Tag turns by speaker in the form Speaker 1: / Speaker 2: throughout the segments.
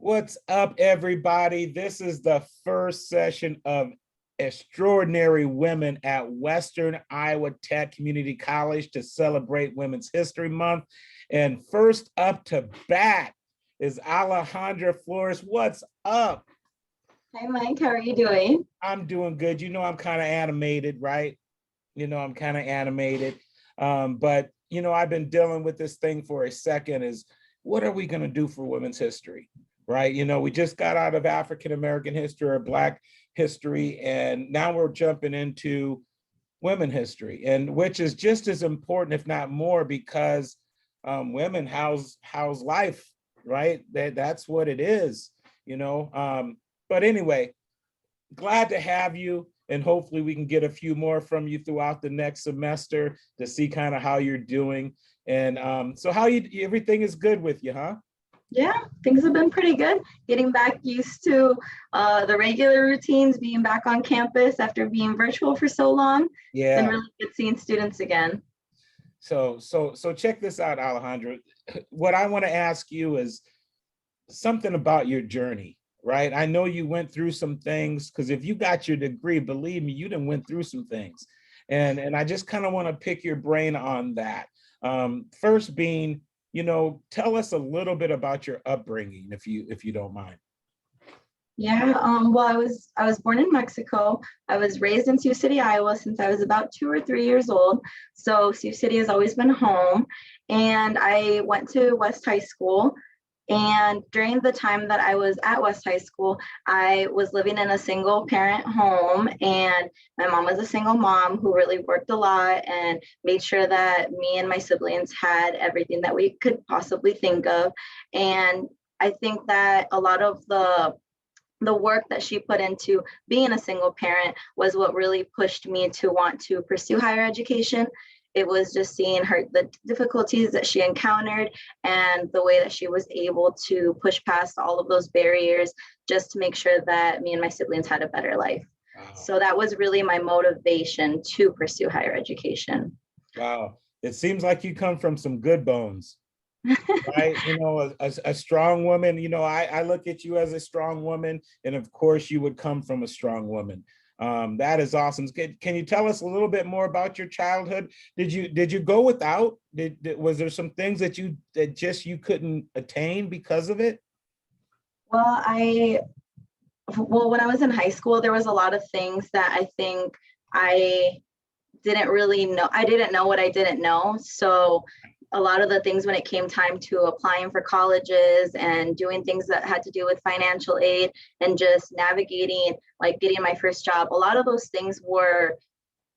Speaker 1: What's up, everybody? This is the first session of Extraordinary Women at Western Iowa Tech Community College to celebrate Women's History Month. And first up to bat is Alejandra Flores. What's up?
Speaker 2: Hi, Mike. How are you doing?
Speaker 1: I'm doing good. You know, I'm kind of animated, right? I'm kind of animated. But, I've been dealing with this thing for a second is what are we going to do for women's history? Right. We just got out of African-American history or Black history, and now we're jumping into women history, and which is just as important, if not more, because women house life, right? That's what it is. But anyway, glad to have you, and hopefully we can get a few more from you throughout the next semester to see kind of how you're doing. And so everything is good with you, huh?
Speaker 2: Yeah, things have been pretty good. Getting back used to the regular routines, being back on campus after being virtual for so long.
Speaker 1: Yeah.
Speaker 2: It's been really good seeing students again.
Speaker 1: So check this out, Alejandra. What I want to ask you is something about your journey, right? I know you went through some things, because if you got your degree, believe me, you done went through some things. And I just kind of want to pick your brain on that. First being, tell us a little bit about your upbringing, if you don't mind.
Speaker 2: Yeah, well, I was born in Mexico. I was raised in Sioux City, Iowa since I was about 2 or 3 years old. So Sioux City has always been home. And I went to West High School. And during the time that I was at West High School, I was living in a single parent home, and my mom was a single mom who really worked a lot and made sure that me and my siblings had everything that we could possibly think of. And I think that a lot of the work that she put into being a single parent was what really pushed me to want to pursue higher education. It was just seeing the difficulties that she encountered and the way that she was able to push past all of those barriers just to make sure that me and my siblings had a better life. Wow. So that was really my motivation to pursue higher education.
Speaker 1: Wow. It seems like you come from some good bones, right? A strong woman. I look at you as a strong woman, and of course you would come from a strong woman. That is awesome. Can you tell us a little bit more about your childhood? Did you go without? Was there some things that you couldn't attain because of it?
Speaker 2: Well, when I was in high school, there was a lot of things that I think I didn't really know. I didn't know what I didn't know. So a lot of the things when it came time to applying for colleges and doing things that had to do with financial aid and just navigating, like getting my first job, a lot of those things were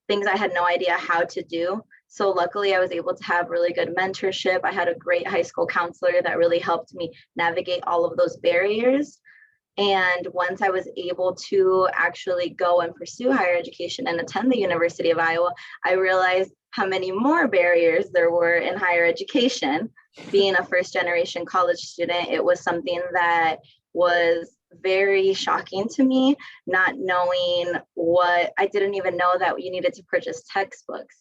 Speaker 2: things I had no idea how to do. So luckily I was able to have really good mentorship. I had a great high school counselor that really helped me navigate all of those barriers. And once I was able to actually go and pursue higher education and attend the University of Iowa, I realized how many more barriers there were in higher education. Being a first generation college student, it was something that was very shocking to me, not knowing I didn't even know that you needed to purchase textbooks.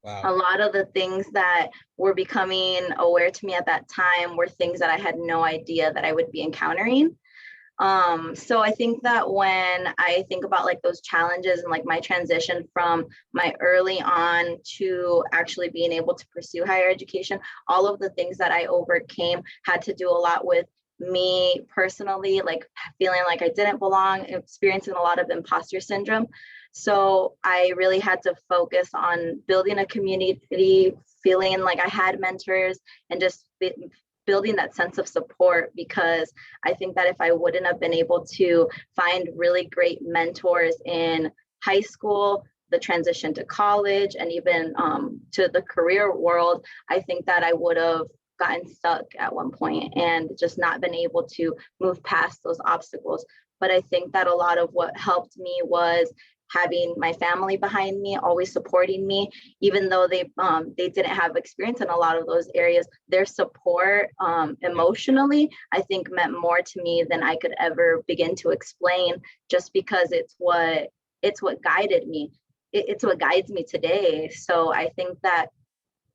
Speaker 2: Wow. A lot of the things that were becoming aware to me at that time were things that I had no idea that I would be encountering. So I think that when I think about like those challenges and like my transition from my early on to actually being able to pursue higher education, all of the things that I overcame had to do a lot with me personally, like feeling like I didn't belong, experiencing a lot of imposter syndrome. So I really had to focus on building a community, feeling like I had mentors, and just building that sense of support, because I think that if I wouldn't have been able to find really great mentors in high school, the transition to college, and even to the career world, I think that I would have gotten stuck at one point and just not been able to move past those obstacles. But I think that a lot of what helped me was having my family behind me, always supporting me, even though they didn't have experience in a lot of those areas. Their support emotionally, I think, meant more to me than I could ever begin to explain, just because it's what guided me. It's what guides me today. So I think that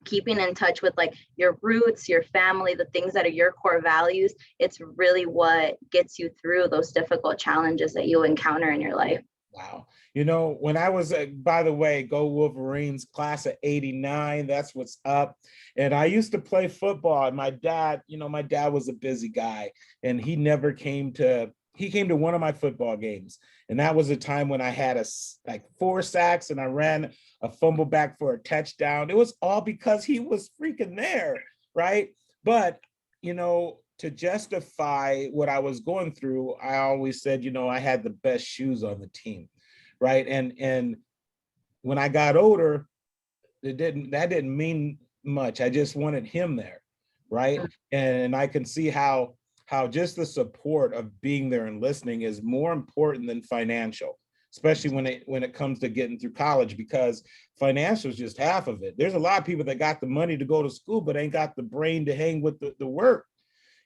Speaker 2: keeping in touch with like your roots, your family, the things that are your core values, it's really what gets you through those difficult challenges that you encounter in your life.
Speaker 1: Wow. You know, when I was, by the way, go Wolverines, class of 89, that's what's up. And I used to play football. And my dad, you know, my dad was a busy guy, and he never came to, he came to one of my football games. And that was a time when I had like 4 sacks and I ran a fumble back for a touchdown. It was all because he was freaking there, right? But, you know, to justify what I was going through, I always said, you know, I had the best shoes on the team, right? And when I got older, that didn't mean much. I just wanted him there, right? And I can see how just the support of being there and listening is more important than financial, especially when it comes to getting through college, because financial is just half of it. There's a lot of people that got the money to go to school, but ain't got the brain to hang with the work,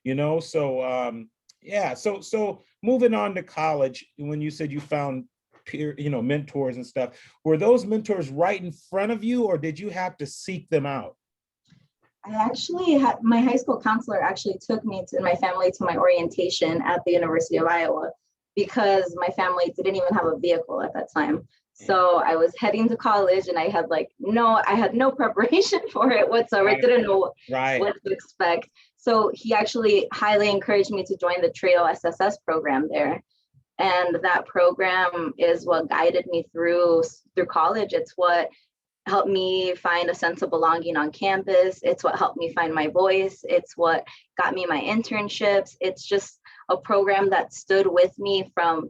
Speaker 1: you know? So yeah, so moving on to college, when you said you found peer, you know, mentors and stuff, were those mentors right in front of you, or did you have to seek them out?
Speaker 2: I actually had, my high school counselor actually took me to my family to my orientation at the University of Iowa, because my family didn't even have a vehicle at that time. So I was heading to college and I had no preparation for it whatsoever.
Speaker 1: Right.
Speaker 2: Didn't know
Speaker 1: Right.
Speaker 2: what to expect. So he actually highly encouraged me to join the TRIO SSS program there. And that program is what guided me through college. It's what helped me find a sense of belonging on campus. It's what helped me find my voice. It's what got me my internships. It's just a program that stood with me from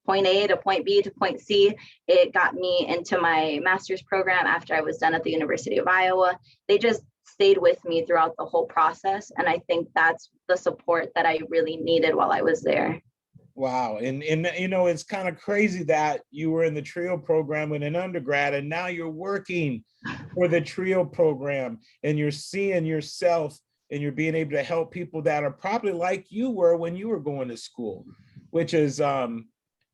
Speaker 2: point A to point B to point C. It got me into my master's program after I was done at the University of Iowa. They just stayed with me throughout the whole process. And I think that's the support that I really needed while I was there.
Speaker 1: Wow. And you know, it's kind of crazy that you were in the TRIO program in an undergrad, and now you're working for the TRIO program, and you're seeing yourself and you're being able to help people that are probably like you were when you were going to school, which is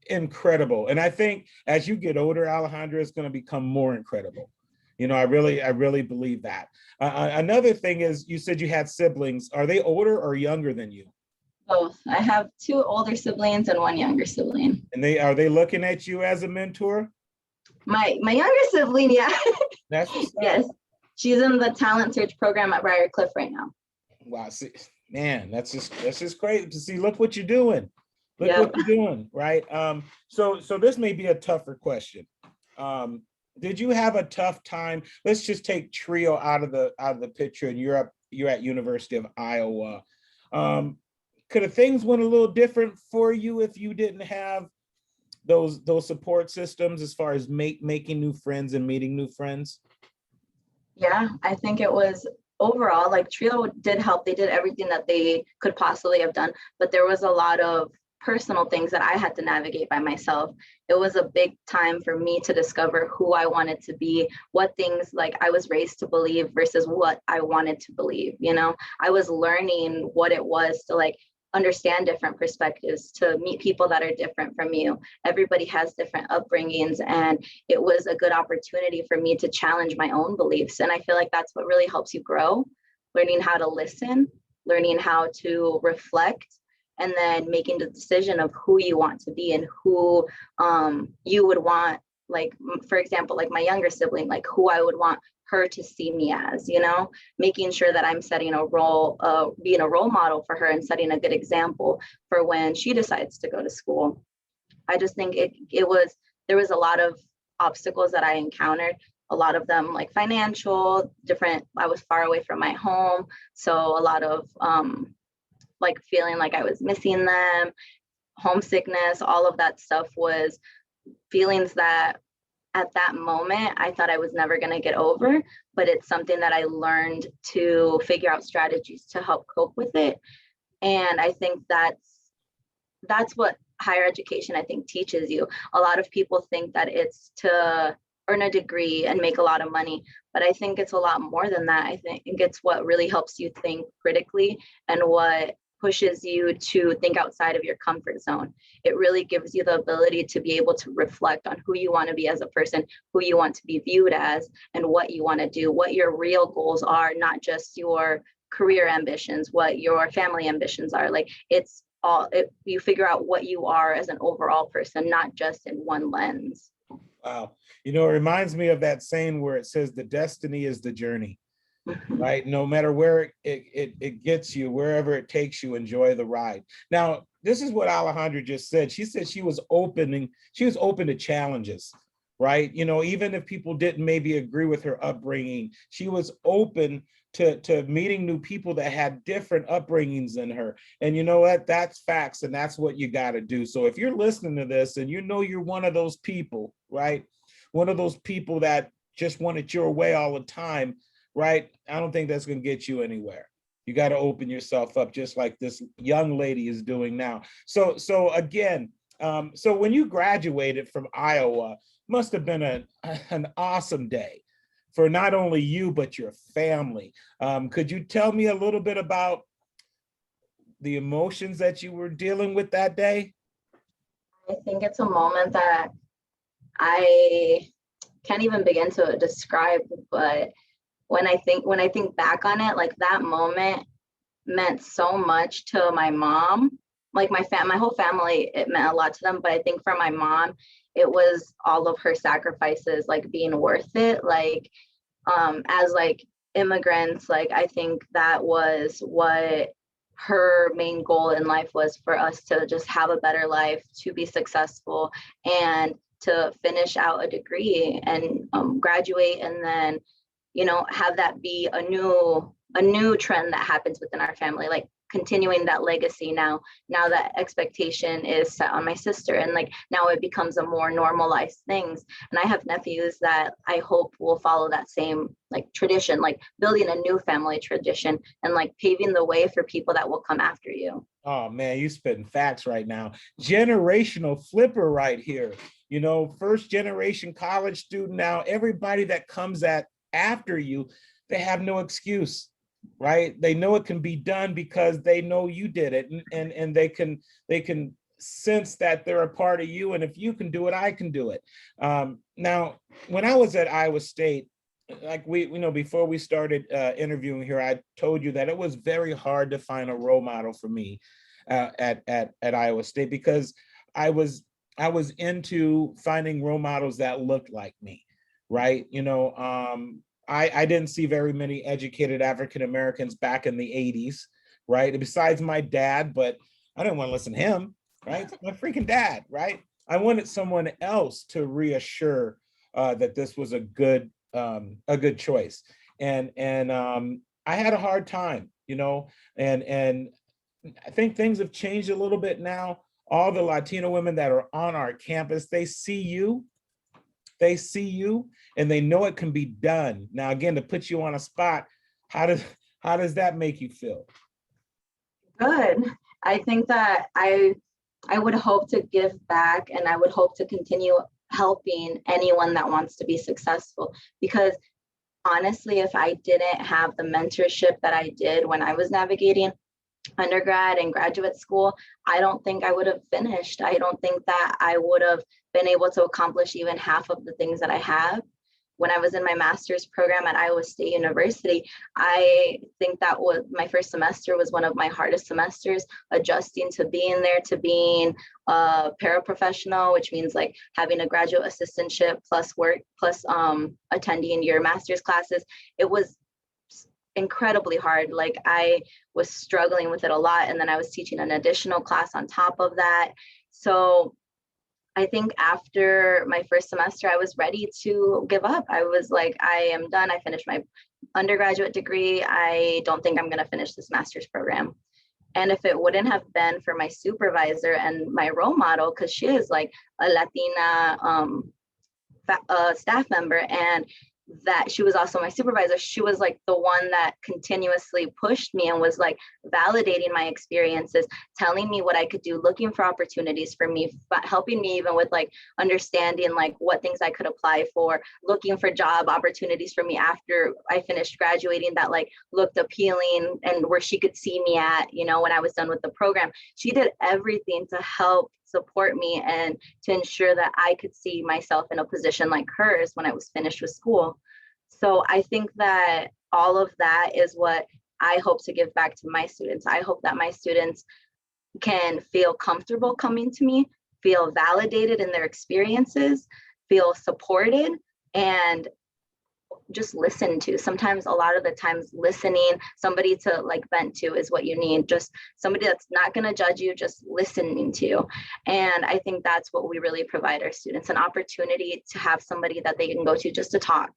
Speaker 1: incredible. And I think as you get older, Alejandra, it's going to become more incredible. You know, I really believe that. Another thing is, you said you had siblings. Are they older or younger than you?
Speaker 2: Both. I have 2 older siblings and 1 younger sibling.
Speaker 1: And are they looking at you as a mentor?
Speaker 2: My younger sibling, yeah.
Speaker 1: That's
Speaker 2: Yes. She's in the talent search program at Briarcliff right now.
Speaker 1: Wow, see, man, that's just great to see. Look what you're doing. Look
Speaker 2: Yep.
Speaker 1: what you're doing, right? So this may be a tougher question. Did you have a tough time? Let's just take TRIO out of the picture, and you're at University of Iowa. Could have things went a little different for you if you didn't have those support systems as far as making new friends and meeting new friends?
Speaker 2: Yeah, I think it was overall, like TRIO did help. They did everything that they could possibly have done, but there was a lot of personal things that I had to navigate by myself. It was a big time for me to discover who I wanted to be, what things like I was raised to believe versus what I wanted to believe. You know, I was learning what it was to like understand different perspectives, to meet people that are different from you. Everybody has different upbringings, and it was a good opportunity for me to challenge my own beliefs. And I feel like that's what really helps you grow, learning how to listen, learning how to reflect, and then making the decision of who you want to be and who you would want, like, for example, like my younger sibling, like who I would want her to see me as, you know, making sure that I'm setting a role, being a role model for her and setting a good example for when she decides to go to school. I just think there was a lot of obstacles that I encountered, a lot of them like financial, different, I was far away from my home. So a lot of like feeling like I was missing them, homesickness, all of that stuff was feelings that at that moment I thought I was never going to get over, but it's something that I learned to figure out strategies to help cope with it. And I think that's what higher education, I think, teaches you. A lot of people think that it's to earn a degree and make a lot of money, but I think it's a lot more than that. I think it's what really helps you think critically and what pushes you to think outside of your comfort zone. It really gives you the ability to be able to reflect on who you want to be as a person, who you want to be viewed as, and what you want to do, what your real goals are, not just your career ambitions, what your family ambitions are. Like it's all, you figure out what you are as an overall person, not just in one lens.
Speaker 1: Wow. You know, it reminds me of that saying where it says the destiny is the journey, right? No matter where it gets you, wherever it takes you, enjoy the ride. Now, this is what Alejandra just said. She said she was open to challenges, right? You know, even if people didn't maybe agree with her upbringing, she was open to meeting new people that had different upbringings than her. And you know what? That's facts, and that's what you got to do. So if you're listening to this and you know you're one of those people, right? One of those people that just want it your way all the time, right? I don't think that's going to get you anywhere. You got to open yourself up, just like this young lady is doing now. So again, so when you graduated from Iowa, must have been an awesome day for not only you, but your family. Could you tell me a little bit about the emotions that you were dealing with that day?
Speaker 2: I think it's a moment that I can't even begin to describe, but when I think back on it, like that moment meant so much to my mom. Like my whole family, it meant a lot to them, but I think for my mom, it was all of her sacrifices like being worth it. Like as like immigrants, like I think that was what her main goal in life was, for us to just have a better life, to be successful, and to finish out a degree and graduate, and then, you know, have that be a new trend that happens within our family, like continuing that legacy. Now that expectation is set on my sister, and like now it becomes a more normalized things. And I have nephews that I hope will follow that same like tradition, like building a new family tradition and like paving the way for people that will come after you.
Speaker 1: Oh man, you spitting facts right now. Generational flipper right here. You know, first generation college student. Now everybody that comes after you, they have no excuse, right? They know it can be done because they know you did it, and they can sense that they're a part of you, and if you can do it, I can do it. Now, when I was at Iowa State, like before we started interviewing here, I told you that it was very hard to find a role model for me at Iowa State, because I was into finding role models that looked like me, right? You know, I didn't see very many educated African Americans back in the 80s, right? Besides my dad, but I didn't want to listen to him, right? It's my freaking dad, right? I wanted someone else to reassure that this was a good choice. And I had a hard time, you know, and I think things have changed a little bit now. All the Latino women that are on our campus, they see you, and they know it can be done. Now, again, to put you on a spot, how does that make you feel?
Speaker 2: Good. I think that I would hope to give back, and I would hope to continue helping anyone that wants to be successful. Because honestly, if I didn't have the mentorship that I did when I was navigating undergrad and graduate school, I don't think I would have finished. I don't think that I would have been able to accomplish even half of the things that I have. When I was in my master's program at Iowa State University, I think that was my first semester was one of my hardest semesters, adjusting to being there, to being a paraprofessional, which means like having a graduate assistantship plus work, plus attending your master's classes. It was incredibly hard. Like I was struggling with it a lot. And then I was teaching an additional class on top of that. So I think after my first semester, I was ready to give up. I was like, I am done. I finished my undergraduate degree. I don't think I'm going to finish this master's program. And if it wouldn't have been for my supervisor and my role model, because she is like a Latina staff member, and that she was also my supervisor. She was like the one that continuously pushed me and was like validating my experiences, telling me what I could do, looking for opportunities for me, but helping me even with like understanding like what things I could apply for, looking for job opportunities for me after I finished graduating that like looked appealing and where she could see me at, you know, when I was done with the program. She did everything to help support me and to ensure that I could see myself in a position like hers when I was finished with school. So I think that all of that is what I hope to give back to my students. I hope that my students can feel comfortable coming to me, feel validated in their experiences, feel supported, and just listen to. Sometimes, a lot of the times, listening, somebody to like vent to is what you need. Just somebody that's not going to judge you, just listening to you. And I think that's what we really provide our students, an opportunity to have somebody that they can go to just to talk.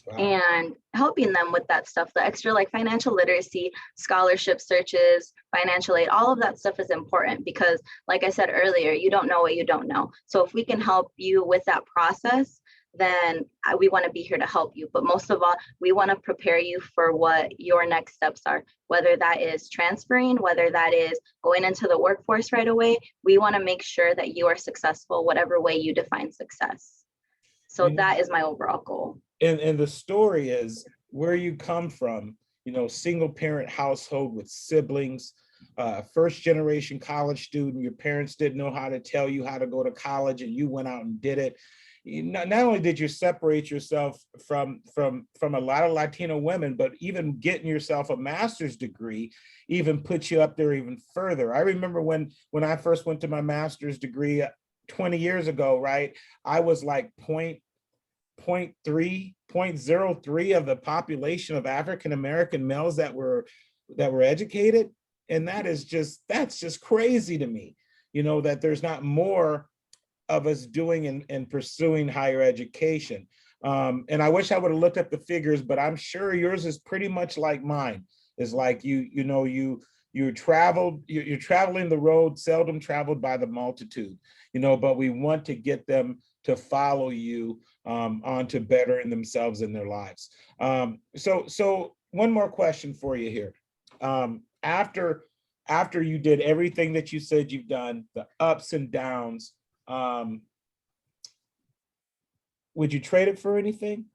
Speaker 2: Wow. And helping them with that stuff, the extra like financial literacy, scholarship searches, financial aid, all of that stuff is important because like I said earlier, you don't know what you don't know. So if we can help you with that process, then we want to be here to help you. But most of all, we want to prepare you for what your next steps are, whether that is transferring, whether that is going into the workforce right away. We want to make sure that you are successful, whatever way you define success. So that is my overall goal.
Speaker 1: And the story is where you come from, you know, single parent household with siblings, first generation college student, your parents didn't know how to tell you how to go to college and you went out and did it. Not only did you separate yourself from a lot of Latino women, but even getting yourself a master's degree even put you up there even further. I remember when I first went to my master's degree 20 years ago, right? I was like 0.03 of the population of African-American males that were educated. And that's just crazy to me, you know, that there's not more of us doing and pursuing higher education. And I wish I would have looked up the figures, but I'm sure yours is pretty much like mine. It's like you're traveling the road seldom traveled by the multitude, you know, but we want to get them to follow you on to bettering themselves in their lives. So one more question for you here. After you did everything that you said you've done, the ups and downs, would you trade it for anything?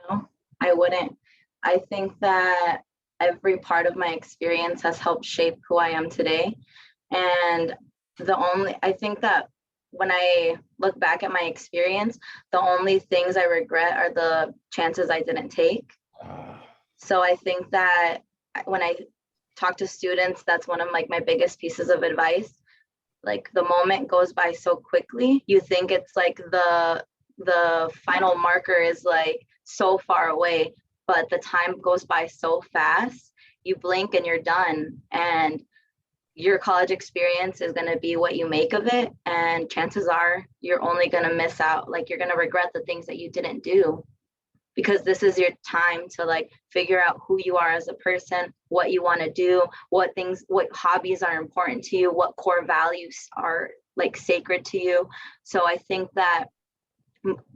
Speaker 2: No, I wouldn't. I think that every part of my experience has helped shape who I am today. And I think that when I look back at my experience, the only things I regret are the chances I didn't take. So I think that when I talk to students, that's one of like my biggest pieces of advice. Like the moment goes by so quickly. You think it's like the final marker is like so far away, but the time goes by so fast. You blink and you're done. And your college experience is going to be what you make of it. And chances are you're only going to miss out. Like you're going to regret the things that you didn't do, because this is your time to like figure out who you are as a person, what you want to do, what hobbies are important to you, what core values are like sacred to you. So I think that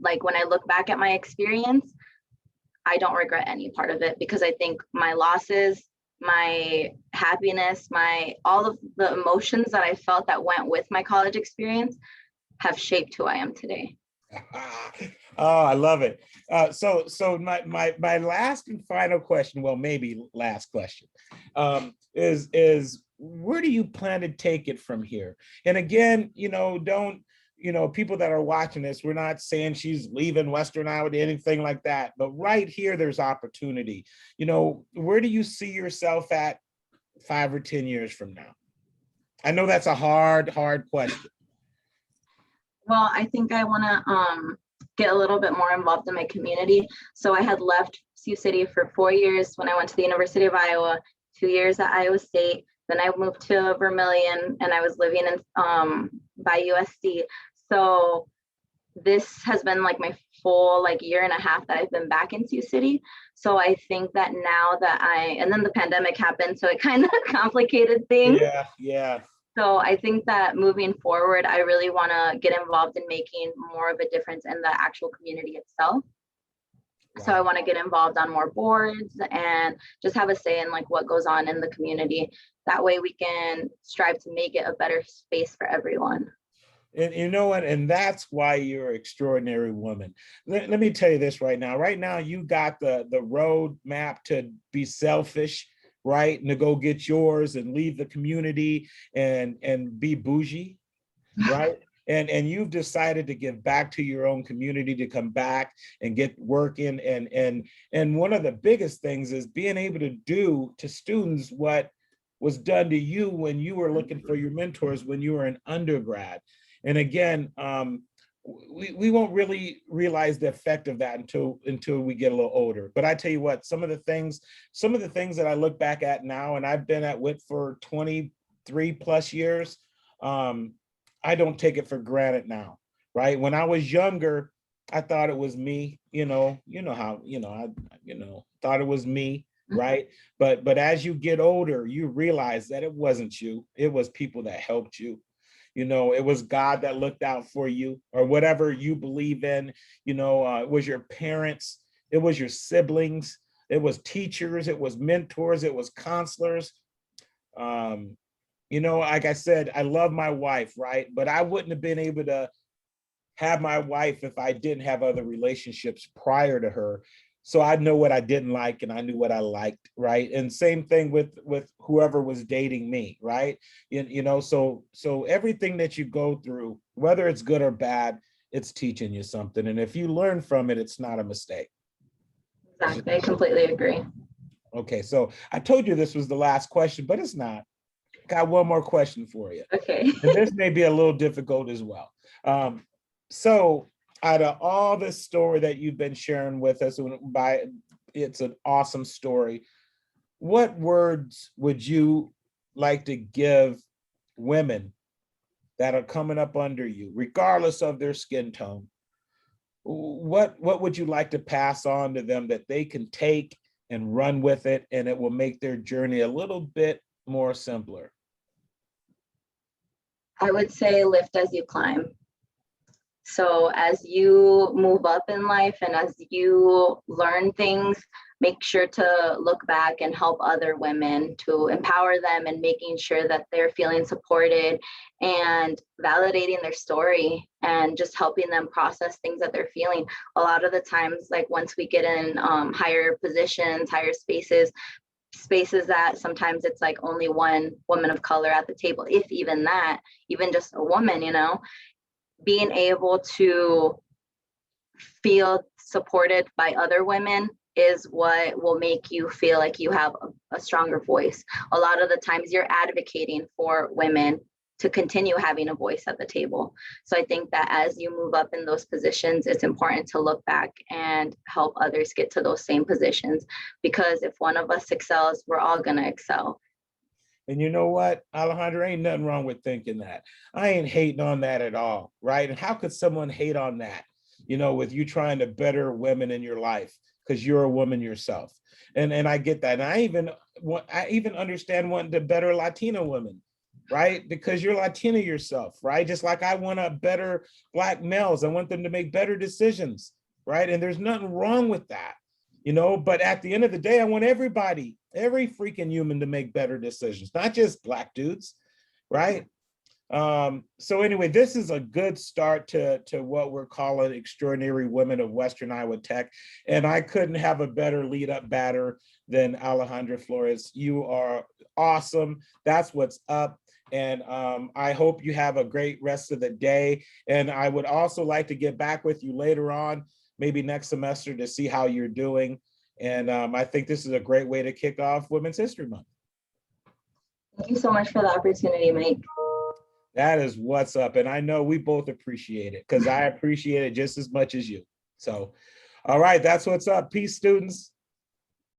Speaker 2: like when I look back at my experience, I don't regret any part of it, because I think my losses, my happiness, all of the emotions that I felt that went with my college experience have shaped who I am today.
Speaker 1: Oh, I love it. So my last and final question, well, maybe last question, is where do you plan to take it from here? And again, people that are watching this, we're not saying she's leaving Western Iowa or anything like that, but right here, there's opportunity. Where do you see yourself at 5 or 10 years from now? I know that's a hard question.
Speaker 2: Well, I think I want to get a little bit more involved in my community. So I had left Sioux City for 4 years when I went to the University of Iowa, 2 years at Iowa State. Then I moved to Vermilion and I was living in by USC. So this has been like my full like year and a half that I've been back in Sioux City. So I think that now that and then the pandemic happened, so it kind of complicated things.
Speaker 1: Yeah.
Speaker 2: So I think that moving forward, I really want to get involved in making more of a difference in the actual community itself. So I
Speaker 1: Wow.
Speaker 2: want to get involved on more boards and just have a say in like what goes on in the community. That way we can strive to make it a better space for everyone.
Speaker 1: And you know what? And that's why you're an extraordinary woman. Let me tell you this right now. Right now, you got the road map to be selfish, right? And to go get yours and leave the community and be bougie, right? And you've decided to give back to your own community, to come back and get working. And one of the biggest things is being able to do to students what was done to you when you were looking for your mentors when you were an undergrad. And again, we won't really realize the effect of that until we get a little older. But I tell you what, some of the things that I look back at now, and I've been at WIT for 23 plus years, I don't take it for granted now, right? When I was younger, I thought it was me, thought it was me, right? But as you get older, you realize that it wasn't you, it was people that helped you. It was God that looked out for you, or whatever you believe in. It was your parents, it was your siblings, it was teachers, it was mentors, it was counselors. Like I said, I love my wife, right? But I wouldn't have been able to have my wife if I didn't have other relationships prior to her. So I know what I didn't like and I knew what I liked, right? And same thing with whoever was dating me, right? So everything that you go through, whether it's good or bad, it's teaching you something. And if you learn from it, it's not a mistake.
Speaker 2: Exactly. I completely agree.
Speaker 1: Okay, so I told you this was the last question, but it's not. Got one more question for you.
Speaker 2: Okay.
Speaker 1: And this may be a little difficult as well. So out of all this story that you've been sharing with us, it's an awesome story. What words would you like to give women that are coming up under you, regardless of their skin tone? What would you like to pass on to them that they can take and run with it, and it will make their journey a little bit more simpler?
Speaker 2: I would say lift as you climb. So as you move up in life and as you learn things, make sure to look back and help other women, to empower them and making sure that they're feeling supported and validating their story and just helping them process things that they're feeling. A lot of the times, like once we get in higher positions, higher spaces that sometimes it's like only one woman of color at the table, if even that, even just a woman, being able to feel supported by other women is what will make you feel like you have a stronger voice. A lot of the times you're advocating for women to continue having a voice at the table. So I think that as you move up in those positions, it's important to look back and help others get to those same positions, because if one of us excels, we're all going to excel.
Speaker 1: And you know what, Alejandra, ain't nothing wrong with thinking that. I ain't hating on that at all, right? And how could someone hate on that, with you trying to better women in your life because you're a woman yourself? And I get that. And I even understand wanting to better Latina women, right? Because you're Latina yourself, right? Just like I want to better Black males. I want them to make better decisions, right? And there's nothing wrong with that. But at the end of the day, I want every freaking human to make better decisions, not just Black dudes, right? So anyway, this is a good start to what we're calling Extraordinary Women of Western Iowa Tech. And I couldn't have a better lead up batter than Alejandra Flores. You are awesome. That's what's up. And I hope you have a great rest of the day. And I would also like to get back with you later on, maybe next semester, to see how you're doing. And I think this is a great way to kick off Women's History Month.
Speaker 2: Thank you so much for the opportunity, Mike.
Speaker 1: That is what's up. And I know we both appreciate it, because I appreciate it just as much as you. So, all right, that's what's up. Peace, students.